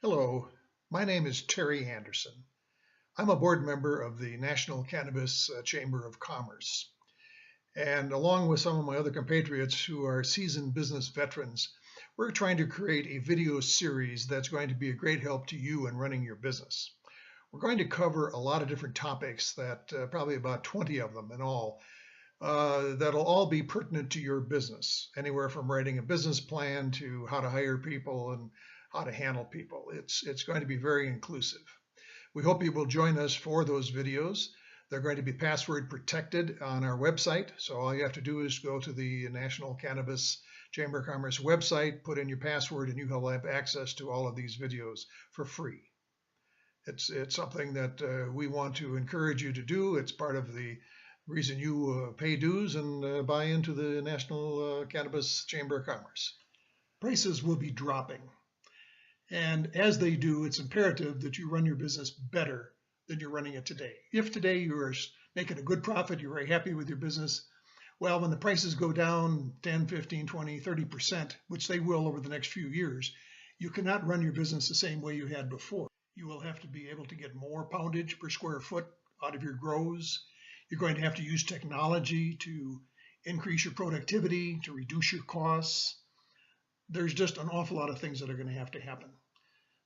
Hello, my name is Terry Anderson. I'm a board member of the National Cannabis Chamber of Commerce. And along with some of my other compatriots who are seasoned business veterans, we're trying to create a video series that's going to be a great help to you in running your business. We're going to cover a lot of different topics that probably about 20 of them in all, that'll all be pertinent to your business, anywhere from writing a business plan to how to hire people and how to handle people. It's going to be very inclusive. We hope you will join us for those videos. They're going to be password protected on our website. So all you have to do is go to the National Cannabis Chamber of Commerce website, put in your password, and you will have access to all of these videos for free. It's something that we want to encourage you to do. It's part of the reason you pay dues and buy into the National Cannabis Chamber of Commerce. Prices will be dropping. And as they do, it's imperative that you run your business better than you're running it today. If today you're making a good profit, you're very happy with your business, well, when the prices go down 10, 15, 20, 30%, which they will over the next few years, you cannot run your business the same way you had before. You will have to be able to get more poundage per square foot out of your grows. You're going to have to use technology to increase your productivity, to reduce your costs. There's just an awful lot of things that are going to happen.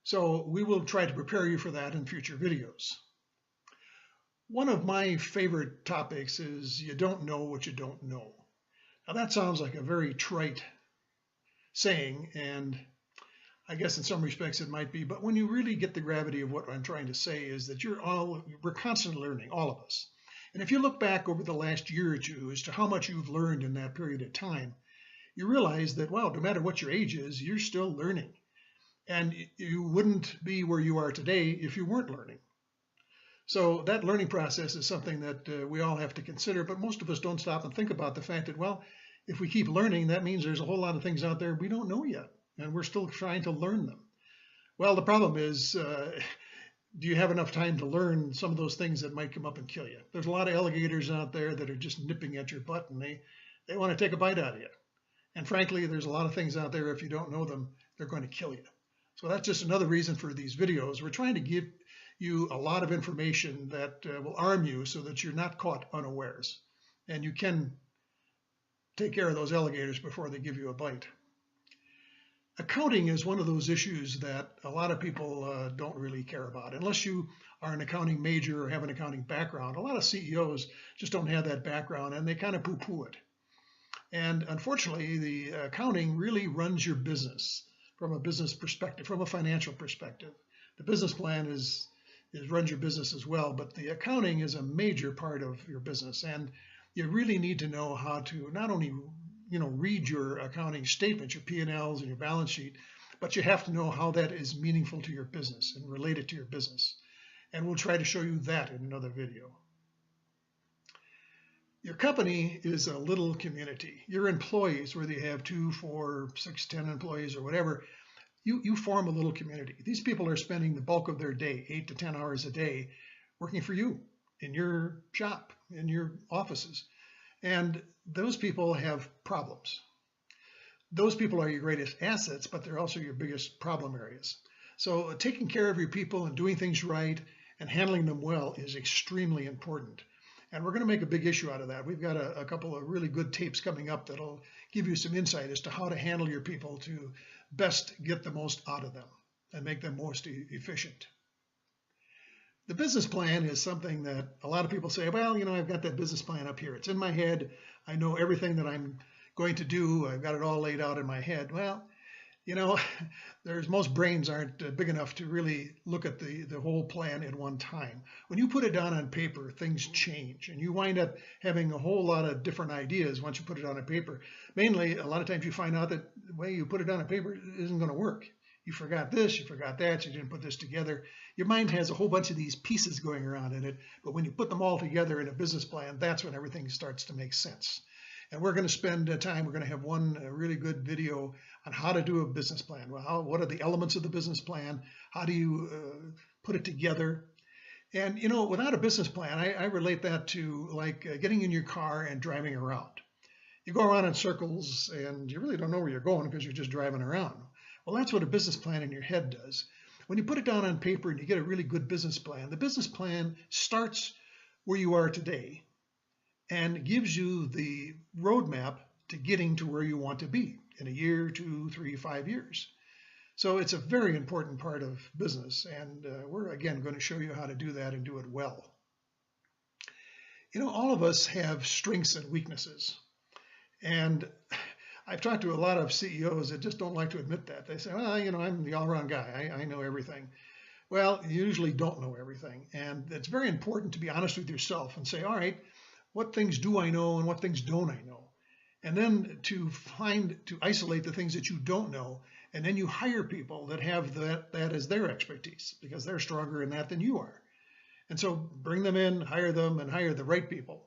So we will try to prepare you for that in future videos. One of my favorite topics is you don't know what you don't know. Now that sounds like a very trite saying, and I guess in some respects it might be, but when you really get the gravity of what I'm trying to say is that we're constantly learning, all of us. And if you look back over the last year or two as to how much you've learned in that period of time, you realize that, well, no matter what your age is, you're still learning. And you wouldn't be where you are today if you weren't learning. So that learning process is something that we all have to consider, but most of us don't stop and think about the fact that, well, if we keep learning, that means there's a whole lot of things out there we don't know yet, and we're still trying to learn them. Well, the problem is, do you have enough time to learn some of those things that might come up and kill you? There's a lot of alligators out there that are just nipping at your butt, and they want to take a bite out of you. And frankly, there's a lot of things out there, if you don't know them, they're going to kill you. So that's just another reason for these videos. We're trying to give you a lot of information that will arm you so that you're not caught unawares. And you can take care of those alligators before they give you a bite. Accounting is one of those issues that a lot of people don't really care about. Unless you are an accounting major or have an accounting background, a lot of CEOs just don't have that background and they kind of poo-poo it. And unfortunately, the accounting really runs your business from a business perspective, from a financial perspective. The business plan runs your business as well, but the accounting is a major part of your business. And you really need to know how to not only read your accounting statements, your P&Ls and your balance sheet, but you have to know how that is meaningful to your business and related to your business. And we'll try to show you that in another video. Your company is a little community. Your employees, whether you have 2, 4, 6, 10 employees or whatever, you form a little community. These people are spending the bulk of their day, 8 to 10 hours a day, working for you in your shop, in your offices. And those people have problems. Those people are your greatest assets, but they're also your biggest problem areas. So taking care of your people and doing things right and handling them well is extremely important. And we're going to make a big issue out of that. We've got a couple of really good tapes coming up that'll give you some insight as to how to handle your people to best get the most out of them and make them most efficient. The business plan is something that a lot of people say, well, I've got that business plan up here. It's in my head. I know everything that I'm going to do. I've got it all laid out in my head. Well, most brains aren't big enough to really look at the whole plan at one time. When you put it down on paper, things change, and you wind up having a whole lot of different ideas once you put it on paper. Mainly, a lot of times you find out that the way you put it on paper isn't going to work. You forgot this, you forgot that, you didn't put this together. Your mind has a whole bunch of these pieces going around in it, but when you put them all together in a business plan, that's when everything starts to make sense. And we're going to spend time, we're going to have one really good video on how to do a business plan. Well, what are the elements of the business plan? How do you put it together? And, without a business plan, I relate that to like getting in your car and driving around. You go around in circles and you really don't know where you're going because you're just driving around. Well, that's what a business plan in your head does. when you put it down on paper and you get a really good business plan, the business plan starts where you are today and gives you the roadmap to getting to where you want to be in a year, 2, 3, 5 years. So it's a very important part of business, and we're again going to show you how to do that and do it well. You know, all of us have strengths and weaknesses, and I've talked to a lot of CEOs that just don't like to admit that. They say, well, you know, I'm the all-around guy. I know everything. Well, you usually don't know everything, and it's very important to be honest with yourself and say, all right, what things do I know and what things don't I know? And then to isolate the things that you don't know, and then you hire people that have that as their expertise because they're stronger in that than you are. And so bring them in, hire them, and hire the right people,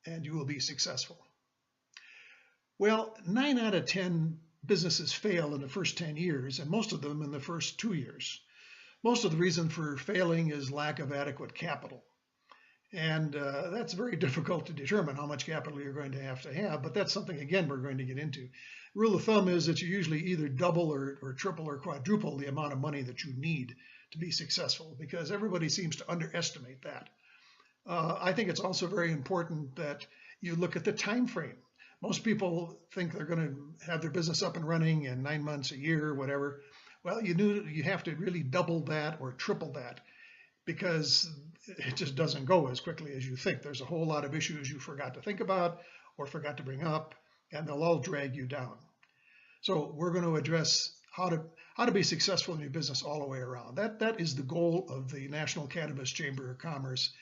and you will be successful. Well, 9 out of 10 businesses fail in the first 10 years, and most of them in the first 2 years. Most of the reason for failing is lack of adequate capital. And that's very difficult to determine how much capital you're going to have, but that's something, again, we're going to get into. Rule of thumb is that you usually either double or triple or quadruple the amount of money that you need to be successful, because everybody seems to underestimate that. I think it's also very important that you look at the time frame. Most people think they're going to have their business up and running in 9 months, a year, whatever. Well, you have to really double that or triple that, because it just doesn't go as quickly as you think. There's a whole lot of issues you forgot to think about or forgot to bring up, and they'll all drag you down. So we're going to address how to be successful in your business all the way around. That is the goal of the National Cannabis Chamber of Commerce,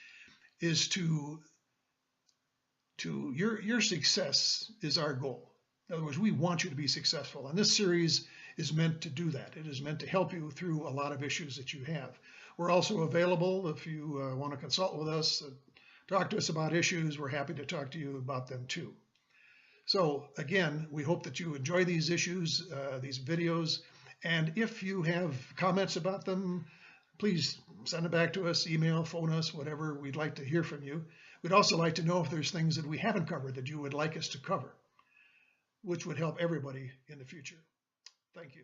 is your success is our goal. In other words, we want you to be successful, and this series is meant to do that. It is meant to help you through a lot of issues that you have. We're also available if you want to consult with us, talk to us about issues. We're happy to talk to you about them too. So again, we hope that you enjoy these issues, these videos, and if you have comments about them, please send it back to us, email, phone us, whatever. We'd like to hear from you. We'd also like to know if there's things that we haven't covered that you would like us to cover, which would help everybody in the future. Thank you.